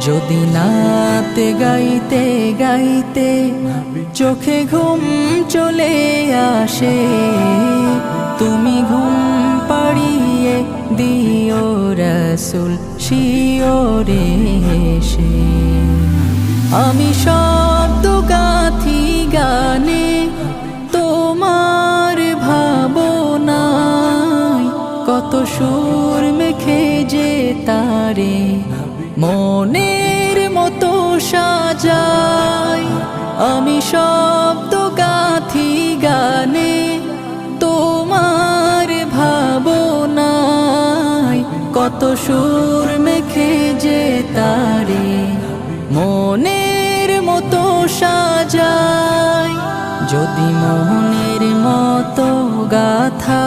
যদি নাতে গাইতে গাইতে চোখে ঘুম চলে আসে, তুমি ঘুম পাড়িয়ে দিও রাসূল শিওরে এসে। আমি শব্দ গাথি গানে তোমার ভাবনায়, কত সুর মেখে যে তারে মনের মতো সাজাই। আমি শব্দ গাথি গানে তোমার ভাবনায়, কত সুর মেখে যে তারে মনের মতো সাজাই। যদি মনের মতো গাথা